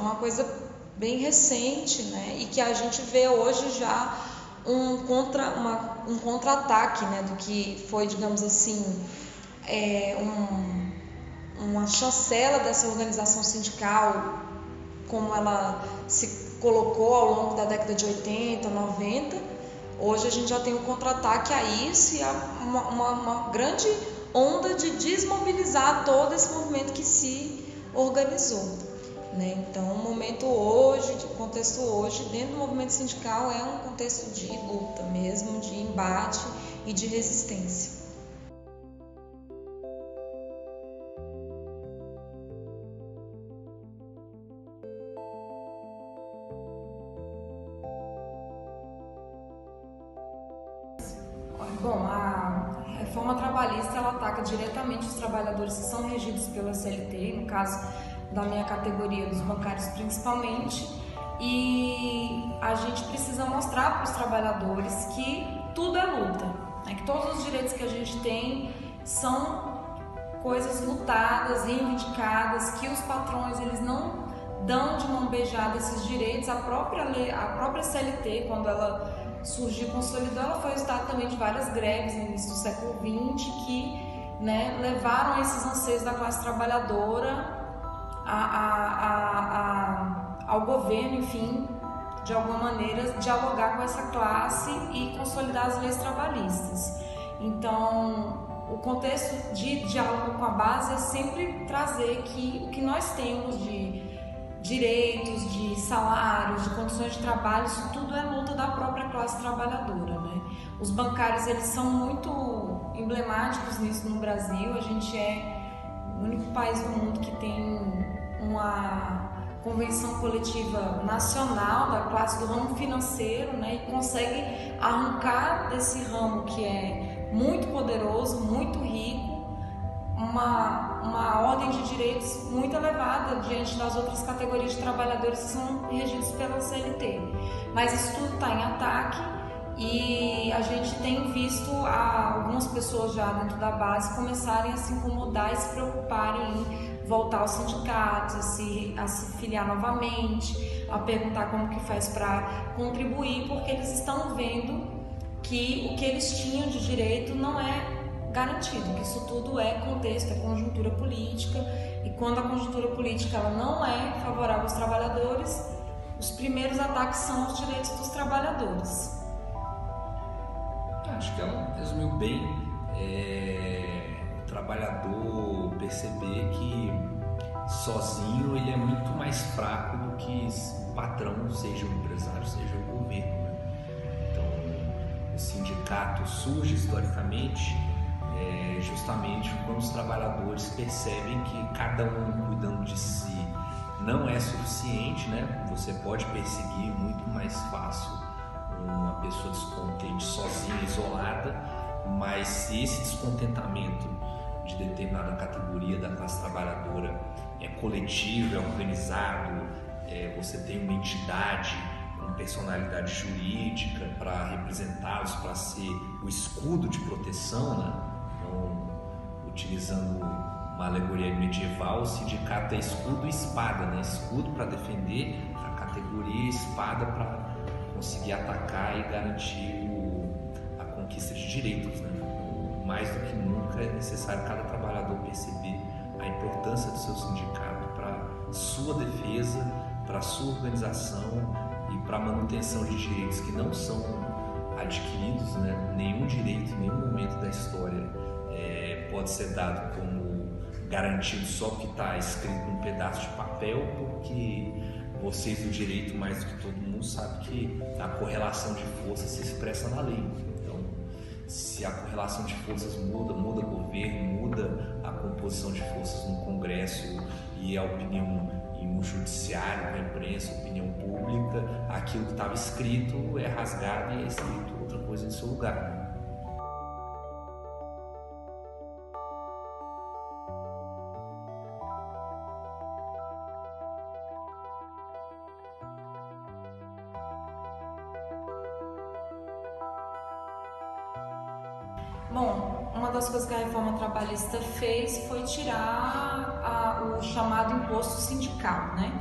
uma coisa bem recente, né? E que a gente vê hoje já um contra-ataque, né? Do que foi, digamos assim, uma chancela dessa organização sindical, como ela se colocou ao longo da década de 80, 90. Hoje a gente já tem um contra-ataque a isso e uma grande onda de desmobilizar todo esse movimento que se organizou, né? Então, o momento hoje, o contexto hoje, dentro do movimento sindical, é um contexto de luta mesmo, de embate e de resistência. Bom, a reforma trabalhista ela ataca diretamente os trabalhadores que são regidos pela CLT, no caso da minha categoria, dos bancários principalmente, e a gente precisa mostrar para os trabalhadores que tudo é luta, né? Que todos os direitos que a gente tem são coisas lutadas, reivindicadas, que os patrões eles não dão de mão beijada esses direitos. A própria CLT, quando ela surgiu e consolidou, ela foi resultado também de várias greves no início do século XX que, né, levaram a esses anseios da classe trabalhadora ao governo, enfim, de alguma maneira dialogar com essa classe e consolidar as leis trabalhistas. Então, o contexto de diálogo com a base é sempre trazer que o que nós temos de direitos, de salários, de condições de trabalho, isso tudo é luta da própria classe trabalhadora, né? Os bancários, eles são muito emblemáticos nisso no Brasil. A gente é o único país do mundo que tem uma convenção coletiva nacional da classe do ramo financeiro, né? E consegue arrancar desse ramo que é muito poderoso, muito rico, uma ordem de direitos muito elevada diante das outras categorias de trabalhadores que são regidos pela CLT. Mas isso tudo está em ataque e a gente tem visto algumas pessoas já dentro da base começarem a se incomodar e se preocuparem em voltar aos sindicatos, a se filiar novamente, a perguntar como que faz para contribuir, porque eles estão vendo que o que eles tinham de direito não é garantido, que isso tudo é contexto, é conjuntura política, e quando a conjuntura política ela não é favorável aos trabalhadores, os primeiros ataques são os direitos dos trabalhadores. Acho que ela resumiu bem. O trabalhador perceber que sozinho ele é muito mais fraco do que o patrão, seja o empresário, seja o governo, né? Então, o sindicato surge historicamente justamente quando os trabalhadores percebem que cada um cuidando de si não é suficiente, né? Você pode perseguir muito mais fácil uma pessoa descontente sozinha, isolada, mas se esse descontentamento de determinada categoria da classe trabalhadora é coletivo, é organizado, você tem uma entidade com personalidade jurídica para representá-los, para ser o escudo de proteção, né? Utilizando uma alegoria medieval, o sindicato é escudo e espada, né? Escudo para defender a categoria, espada para conseguir atacar e garantir a conquista de direitos, né? Mais do que nunca é necessário cada trabalhador perceber a importância do seu sindicato para sua defesa, para sua organização e para a manutenção de direitos que não são adquiridos, né? Nenhum direito em nenhum momento da história pode ser dado como garantido só porque está escrito num pedaço de papel, porque vocês do direito, mais do que todo mundo, sabem que a correlação de forças se expressa na lei. Então, se a correlação de forças muda o governo, muda a composição de forças no Congresso e a opinião no judiciário, na imprensa, opinião pública, aquilo que estava escrito é rasgado e é escrito outra coisa em seu lugar. Bom, uma das coisas que a reforma trabalhista fez foi tirar o chamado imposto sindical, né?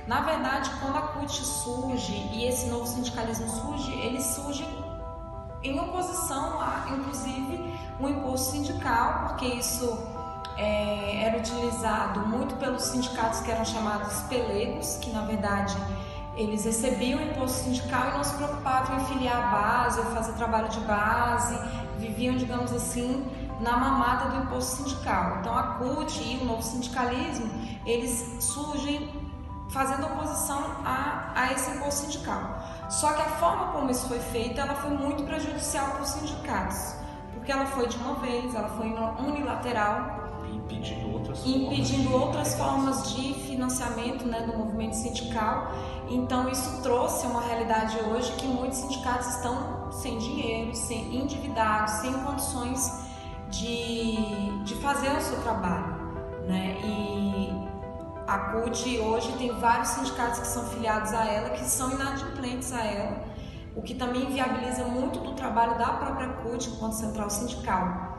Na verdade, quando a CUT surge e esse novo sindicalismo surge, ele surge em oposição a, inclusive, o imposto sindical, porque isso era utilizado muito pelos sindicatos que eram chamados pelegos, que na verdade eles recebiam o imposto sindical e não se preocupavam em filiar a base, ou fazer trabalho de base, viviam, digamos assim, na mamata do imposto sindical. Então a CUT e o novo sindicalismo, eles surgem fazendo oposição a esse imposto sindical. Só que a forma como isso foi feito, ela foi muito prejudicial para os sindicatos, porque ela foi de uma vez, ela foi unilateral, impedindo outras formas de financiamento, né, do movimento sindical. Então isso trouxe uma realidade hoje que muitos sindicatos estão sem dinheiro, sem endividados, sem condições de fazer o seu trabalho, né? E a CUT hoje tem vários sindicatos que são filiados a ela, que são inadimplentes a ela, o que também inviabiliza muito do trabalho da própria CUT enquanto central sindical,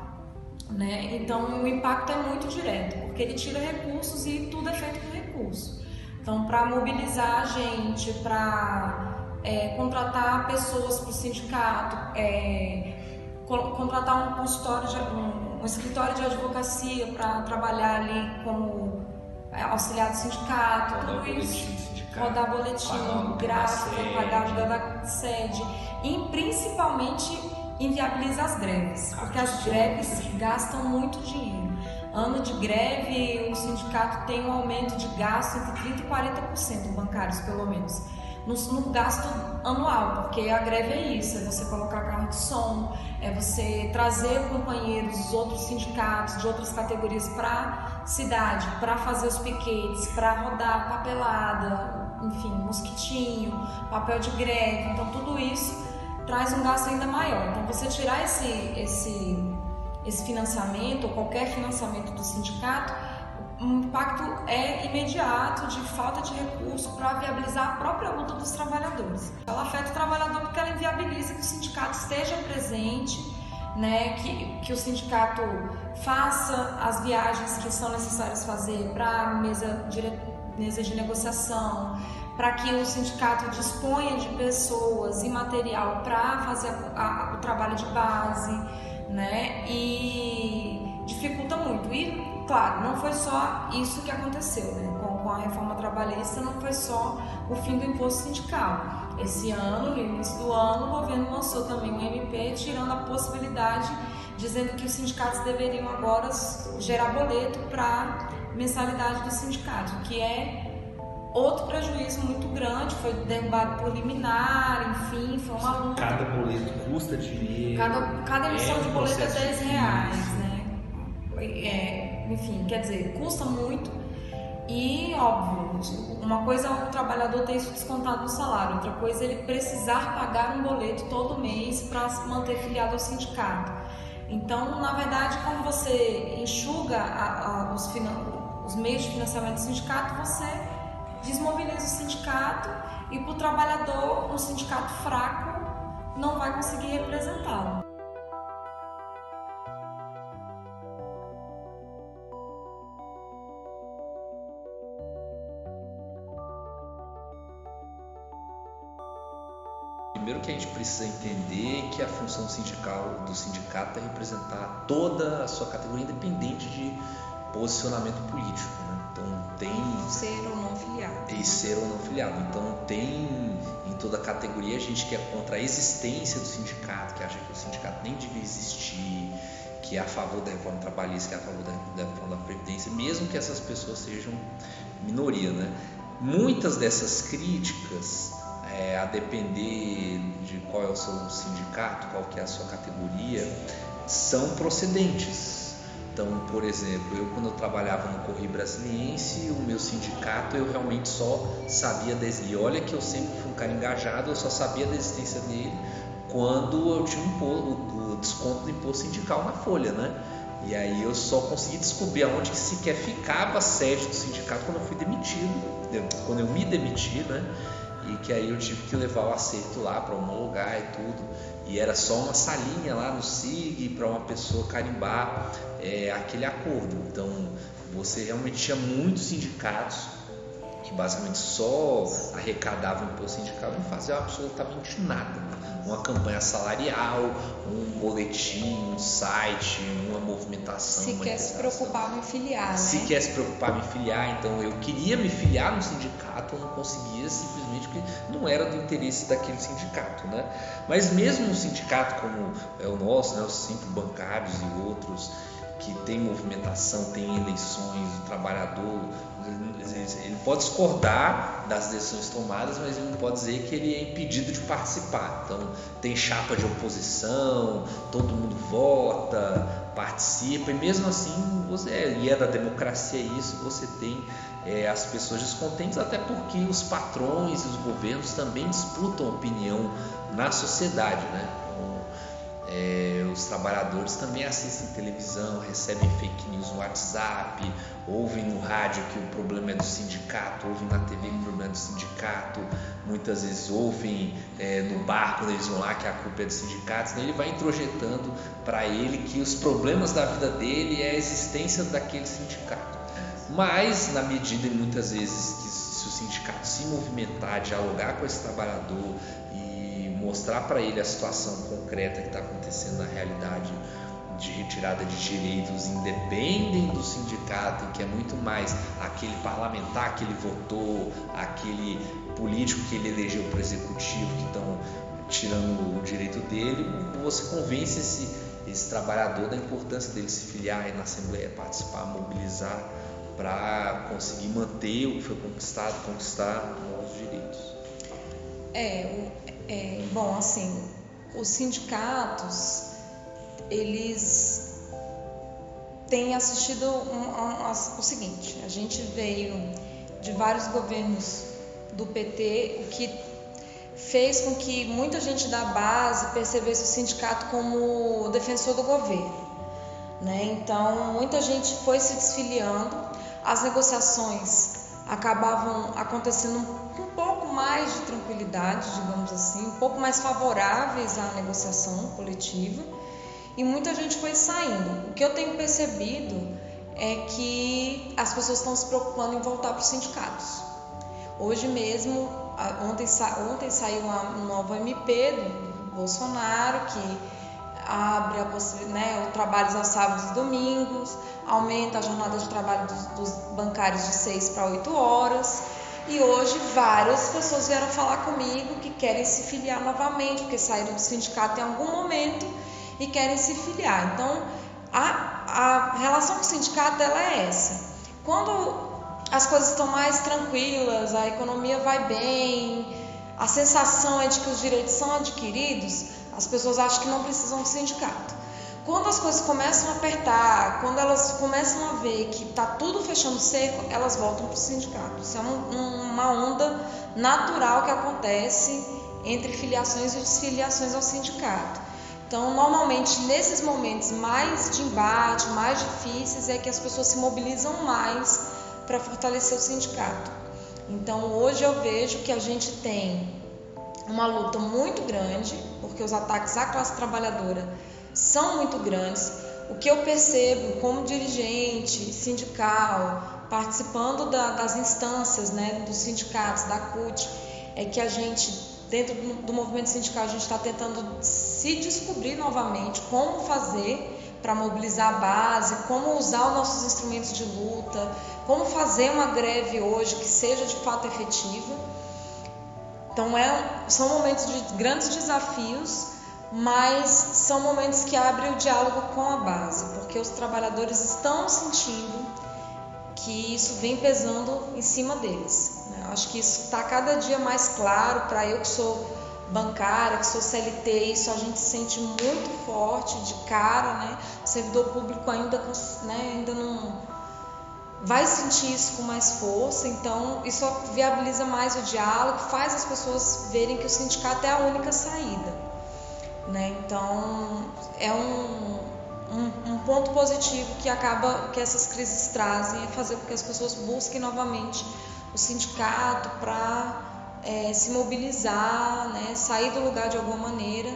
né? Então o impacto é muito direto, porque ele tira recursos e tudo é feito com recurso. Então, para mobilizar a gente, para contratar pessoas para o sindicato, contratar um escritório de advocacia para trabalhar ali como auxiliar do sindicato, tudo isso, rodar boletim, gráfico, pagar ajuda da sede, e principalmente inviabiliza as greves, porque as greves gastam muito dinheiro. Ano de greve, o sindicato tem um aumento de gasto entre 30% e 40%, bancários pelo menos, no gasto anual, porque a greve é isso, é você colocar carro de som, é você trazer companheiros dos outros sindicatos, de outras categorias para a cidade, para fazer os piquetes, para rodar papelada, enfim, mosquitinho, papel de greve. Então tudo isso traz um gasto ainda maior. Então você tirar esse financiamento, ou qualquer financiamento do sindicato, o impacto é imediato de falta de recurso para viabilizar a própria luta dos trabalhadores. Ela afeta o trabalhador porque ela inviabiliza que o sindicato esteja presente, né, que o sindicato faça as viagens que são necessárias fazer para a mesa de negociação, para que o sindicato disponha de pessoas e material para fazer o trabalho de base, né, e dificulta muito. E, claro, não foi só isso que aconteceu, né, com a reforma trabalhista, não foi só o fim do imposto sindical. Esse ano, no início do ano, o governo lançou também um MP tirando a possibilidade, dizendo que os sindicatos deveriam agora gerar boleto para mensalidade do sindicato, que é outro prejuízo muito grande. Foi derrubado por liminar, enfim, foi uma luta. Cada boleto custa dinheiro. Cada emissão de boleto é R$10, né? Enfim, quer dizer, custa muito. E, óbvio, uma coisa é o trabalhador ter isso descontado no salário, outra coisa é ele precisar pagar um boleto todo mês para se manter filiado ao sindicato. Então, na verdade, quando você enxuga os meios de financiamento do sindicato, você desmobiliza o sindicato, e para o trabalhador, um sindicato fraco não vai conseguir representá-lo. Primeiro que a gente precisa entender que a função do sindicato é representar toda a sua categoria, independente de posicionamento político, né? Então tem ser ou não filiado. E ser ou não filiado. Então tem em toda a categoria gente que é contra a existência do sindicato, que acha que o sindicato nem devia existir, que é a favor da reforma trabalhista, que é a favor da reforma da Previdência, mesmo que essas pessoas sejam minoria, né? Muitas dessas críticas, a depender de qual é o seu sindicato, qual que é a sua categoria, são procedentes. Então, por exemplo, quando eu trabalhava no Correio Brasiliense, o meu sindicato eu realmente só sabia e olha que eu sempre fui um cara engajado, eu só sabia da existência dele quando eu tinha o desconto do imposto sindical na folha, né? E aí eu só consegui descobrir aonde que sequer ficava a sede do sindicato quando eu fui demitido, quando eu me demiti, né? E que aí eu tive que levar o acerto lá para homologar e tudo, e era só uma salinha lá no SIG para uma pessoa carimbar aquele acordo. Então você realmente tinha muitos sindicatos que basicamente só arrecadava imposto sindical, não fazia absolutamente nada. Uma campanha salarial, um boletim, um site, uma movimentação. Sequer se preocupava em filiar, né? Sequer se preocupava em filiar. Então eu queria me filiar no sindicato, eu não conseguia, simplesmente porque não era do interesse daquele sindicato, né? Mas mesmo um sindicato como é o nosso, né, os 5 bancários e outros, que tem movimentação, tem eleições, o trabalhador, ele pode discordar das decisões tomadas, mas ele não pode dizer que ele é impedido de participar. Então tem chapa de oposição, todo mundo vota, participa, e mesmo assim e é da democracia isso, você tem as pessoas descontentes, até porque os patrões e os governos também disputam opinião na sociedade, né? Os trabalhadores também assistem televisão, recebem fake news no WhatsApp, ouvem no rádio que o problema é do sindicato, ouvem na TV que o problema é do sindicato, muitas vezes ouvem no bar quando eles vão lá que a culpa é dos sindicatos, então ele vai introjetando para ele que os problemas da vida dele é a existência daquele sindicato. Mas na medida, muitas vezes, que se o sindicato se movimentar, dialogar com esse trabalhador e mostrar para ele a situação concreta que está acontecendo na realidade de retirada de direitos, independem do sindicato, em que é muito mais aquele parlamentar que ele votou, aquele político que ele elegeu para o executivo, que estão tirando o direito dele, você convence esse trabalhador da importância dele se filiar aí na Assembleia, participar, mobilizar para conseguir manter o que foi conquistado, conquistar novos direitos. Bom, assim, os sindicatos, eles têm assistido o seguinte: a gente veio de vários governos do PT, o que fez com que muita gente da base percebesse o sindicato como defensor do governo, né? Então, muita gente foi se desfiliando, as negociações acabavam acontecendo um pouco mais de tranquilidade, digamos assim, um pouco mais favoráveis à negociação coletiva, e muita gente foi saindo. O que eu tenho percebido é que as pessoas estão se preocupando em voltar para os sindicatos. Hoje mesmo, ontem saiu uma nova MP do Bolsonaro que abre o trabalho aos sábados e domingos, aumenta a jornada de trabalho dos bancários de 6 para 8 horas. E hoje várias pessoas vieram falar comigo que querem se filiar novamente, porque saíram do sindicato em algum momento e querem se filiar. Então, a relação com o sindicato ela é essa. Quando as coisas estão mais tranquilas, a economia vai bem, a sensação é de que os direitos são adquiridos, as pessoas acham que não precisam do sindicato. Quando as coisas começam a apertar, quando elas começam a ver que está tudo fechando seco, elas voltam para o sindicato. Isso é uma onda natural que acontece entre filiações e desfiliações ao sindicato. Então, normalmente, nesses momentos mais de embate, mais difíceis, é que as pessoas se mobilizam mais para fortalecer o sindicato. Então, hoje eu vejo que a gente tem uma luta muito grande, porque os ataques à classe trabalhadora são muito grandes. O que eu percebo como dirigente sindical, participando das instâncias, né, dos sindicatos, da CUT, é que a gente, dentro do movimento sindical, a gente está tentando se descobrir novamente como fazer para mobilizar a base, como usar os nossos instrumentos de luta, como fazer uma greve hoje que seja de fato efetiva. Então são momentos de grandes desafios, mas são momentos que abrem o diálogo com a base, porque os trabalhadores estão sentindo que isso vem pesando em cima deles, né? Eu acho que isso está cada dia mais claro. Para eu que sou bancária, que sou CLT, isso a gente sente muito forte de cara, né? O servidor público ainda não vai sentir isso com mais força. Então isso viabiliza mais o diálogo, faz as pessoas verem que o sindicato é a única saída, né? Então é um ponto positivo que essas crises trazem, é fazer com que as pessoas busquem novamente o sindicato para se mobilizar, né? Sair do lugar de alguma maneira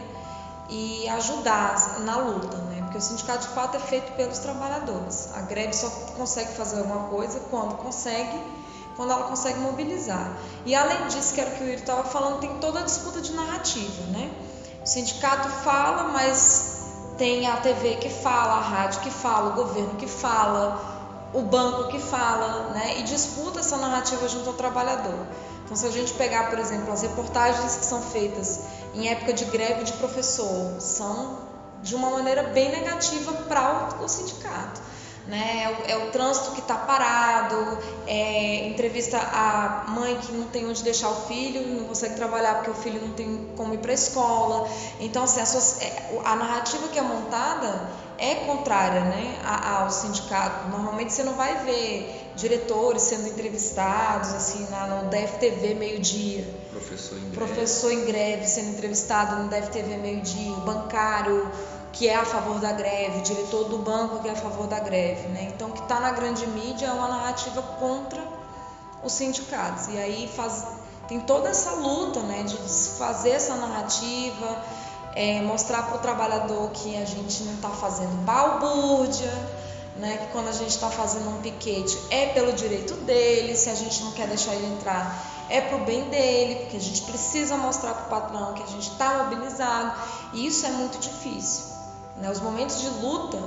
e ajudar na luta, né? Porque o sindicato de fato é feito pelos trabalhadores. A greve só consegue fazer alguma coisa quando consegue quando ela consegue mobilizar. E além disso, que era o que o Yuri estava falando, tem toda a disputa de narrativa, né? O sindicato fala, mas tem a TV que fala, a rádio que fala, o governo que fala, o banco que fala, né? E disputa essa narrativa junto ao trabalhador. Então, se a gente pegar, por exemplo, as reportagens que são feitas em época de greve de professor, são de uma maneira bem negativa para o sindicato, né? É o trânsito que está parado, entrevista a mãe que não tem onde deixar o filho, não consegue trabalhar porque o filho não tem como ir para a escola. Então, assim, a narrativa que é montada é contrária, né, ao sindicato. Normalmente você não vai ver diretores sendo entrevistados assim no DFTV meio-dia, professor em greve sendo entrevistado no DFTV meio-dia, o bancário que é a favor da greve, o diretor do banco que é a favor da greve, né? Então, o que está na grande mídia é uma narrativa contra os sindicatos. E aí tem toda essa luta, né, de desfazer essa narrativa, mostrar para o trabalhador que a gente não está fazendo balbúrdia, né, que quando a gente está fazendo um piquete é pelo direito dele, se a gente não quer deixar ele entrar é para o bem dele, porque a gente precisa mostrar para o patrão que a gente está mobilizado, e isso é muito difícil, né? Os momentos de luta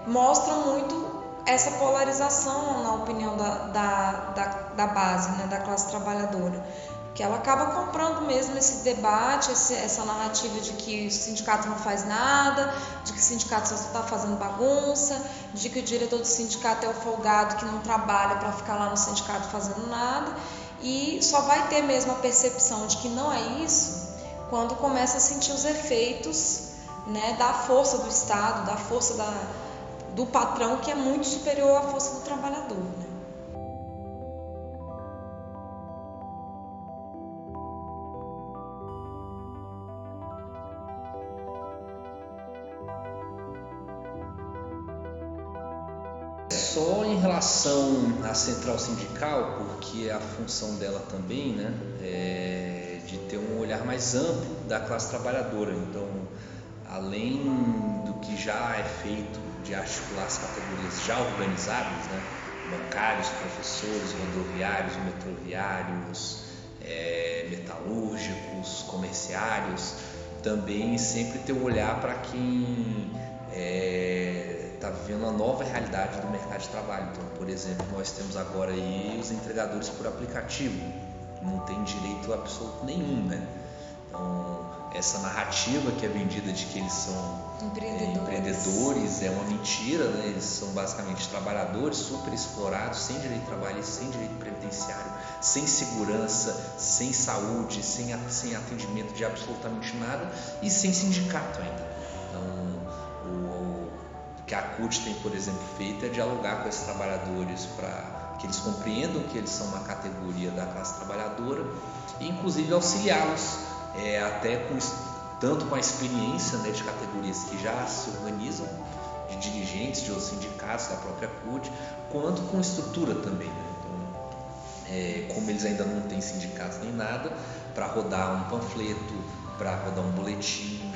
mostram muito essa polarização na opinião da base, né, da classe trabalhadora, que ela acaba comprando mesmo esse debate, essa narrativa de que o sindicato não faz nada, de que o sindicato só está fazendo bagunça, de que o diretor do sindicato é o folgado que não trabalha para ficar lá no sindicato fazendo nada, e só vai ter mesmo a percepção de que não é isso quando começa a sentir os efeitos, né, da força do Estado, da força do patrão, que é muito superior à força do trabalhador, né? Só em relação à central sindical, porque a função dela também, né, é de ter um olhar mais amplo da classe trabalhadora. Então, além do que já é feito de articular as categorias já organizadas, né, bancários, professores, rodoviários, metroviários, metalúrgicos, comerciários, também sempre ter um olhar para quem está vivendo uma nova realidade do mercado de trabalho. Então, por exemplo, nós temos agora aí os entregadores por aplicativo, que não tem direito absoluto nenhum, né? Então, essa narrativa que é vendida de que eles são empreendedores é uma mentira, né? Eles são basicamente trabalhadores super explorados, sem direito trabalhista, sem direito previdenciário, sem segurança, sem saúde, sem atendimento de absolutamente nada e sem sindicato ainda. Então, o que a CUT tem, por exemplo, feito é dialogar com esses trabalhadores para que eles compreendam que eles são uma categoria da classe trabalhadora e inclusive auxiliá-los tanto com a experiência, né, de categorias que já se organizam, de dirigentes de outros sindicatos, da própria CUT, quanto com estrutura também, né? Então, como eles ainda não têm sindicatos nem nada, para rodar um panfleto, para rodar um boletim,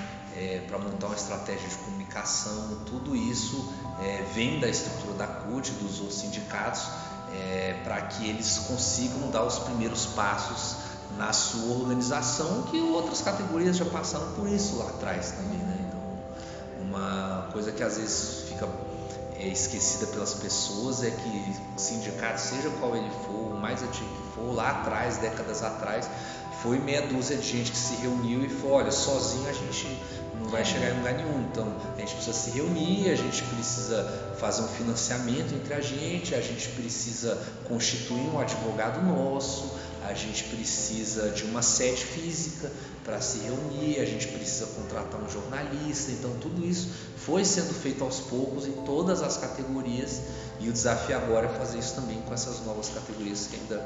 para montar uma estratégia de comunicação, tudo isso vem da estrutura da CUT, dos outros sindicatos, para que eles consigam dar os primeiros passos na sua organização, que outras categorias já passaram por isso lá atrás também, né? Então, uma coisa que às vezes fica esquecida pelas pessoas é que o sindicato, seja qual ele for, o mais antigo que for, lá atrás, décadas atrás, foi meia dúzia de gente que se reuniu e falou: olha, sozinho a gente não vai chegar em lugar nenhum, então a gente precisa se reunir, a gente precisa fazer um financiamento entre a gente precisa constituir um advogado nosso, a gente precisa de uma sede física para se reunir, a gente precisa contratar um jornalista. Então tudo isso foi sendo feito aos poucos em todas as categorias, e o desafio agora é fazer isso também com essas novas categorias que ainda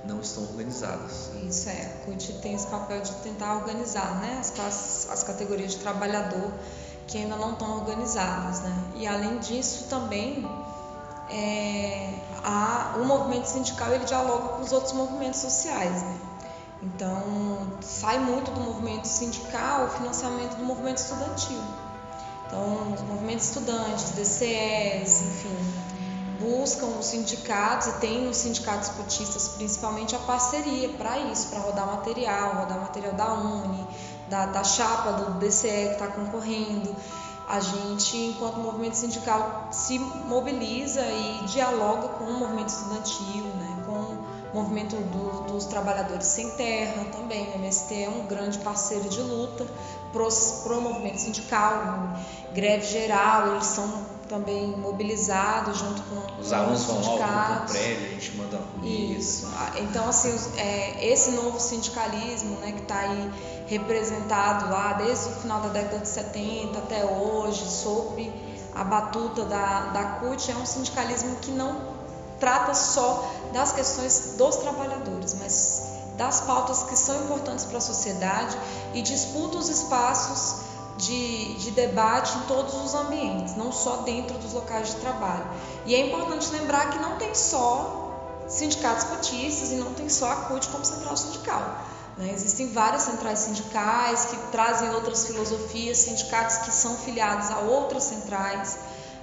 não estão organizadas. Isso a CUT tem esse papel de tentar organizar, né, as categorias de trabalhador que ainda não estão organizadas, né? E além disso também o movimento sindical, ele dialoga com os outros movimentos sociais, né? Então sai muito do movimento sindical o financiamento do movimento estudantil. Então os movimentos estudantes, DCEs, enfim, buscam os sindicatos e tem nos sindicatos cotistas principalmente a parceria para isso, para rodar material da UNE, da chapa do DCE que está concorrendo. A gente, enquanto movimento sindical, se mobiliza e dialoga com o movimento estudantil, né, com o movimento dos trabalhadores sem terra também. O MST é um grande parceiro de luta pro movimento sindical, greve geral, eles são também mobilizados junto com os alunos vão ao prédio, a gente manda comida. Isso. Então, assim, esse novo sindicalismo, né, que está aí representado lá desde o final da década de 70 até hoje, sob a batuta da CUT, é um sindicalismo que não trata só das questões dos trabalhadores, mas das pautas que são importantes para a sociedade e disputa os espaços de debate em todos os ambientes, não só dentro dos locais de trabalho. E é importante lembrar que não tem só sindicatos cotistas e não tem só a CUT como central sindical, né? Existem várias centrais sindicais que trazem outras filosofias, sindicatos que são filiados a outras centrais,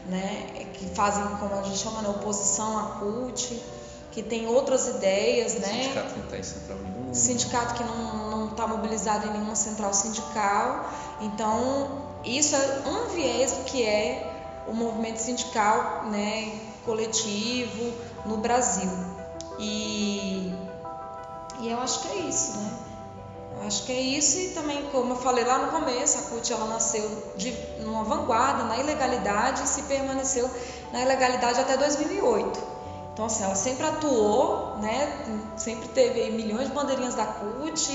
né? Que fazem, como a gente chama, oposição à CUT, que tem outras ideias, né? Sindicato que não está em central nenhuma. Sindicato que não está mobilizado em nenhuma central sindical. Então, isso é um viés do que é o movimento sindical, né, coletivo no Brasil. E eu acho que é isso, né? Eu acho que é isso. E também, como eu falei lá no começo, a CUT ela nasceu numa vanguarda na ilegalidade e se permaneceu na ilegalidade até 2008. Então, assim, ela sempre atuou, né? Sempre teve milhões de bandeirinhas da CUT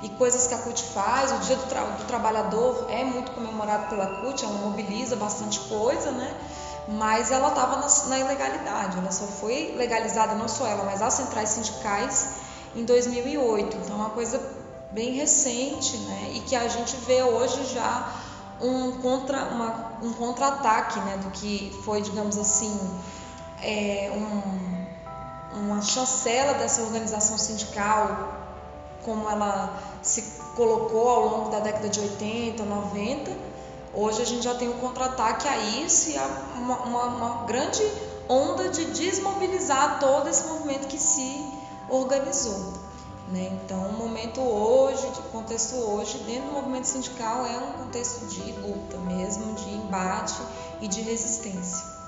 e coisas que a CUT faz. O Dia do Trabalhador é muito comemorado pela CUT, ela mobiliza bastante coisa, né? Mas ela estava na ilegalidade, ela só foi legalizada, não só ela, mas as centrais sindicais em 2008. Então, é uma coisa bem recente, né? E que a gente vê hoje já um contra-ataque, né? Do que foi, digamos assim, uma chancela dessa organização sindical, como ela se colocou ao longo da década de 80, 90. Hoje a gente já tem um contra-ataque a isso e uma grande onda de desmobilizar todo esse movimento que se organizou, né? Então, o momento hoje, o contexto hoje, dentro do movimento sindical é um contexto de luta mesmo, de embate e de resistência.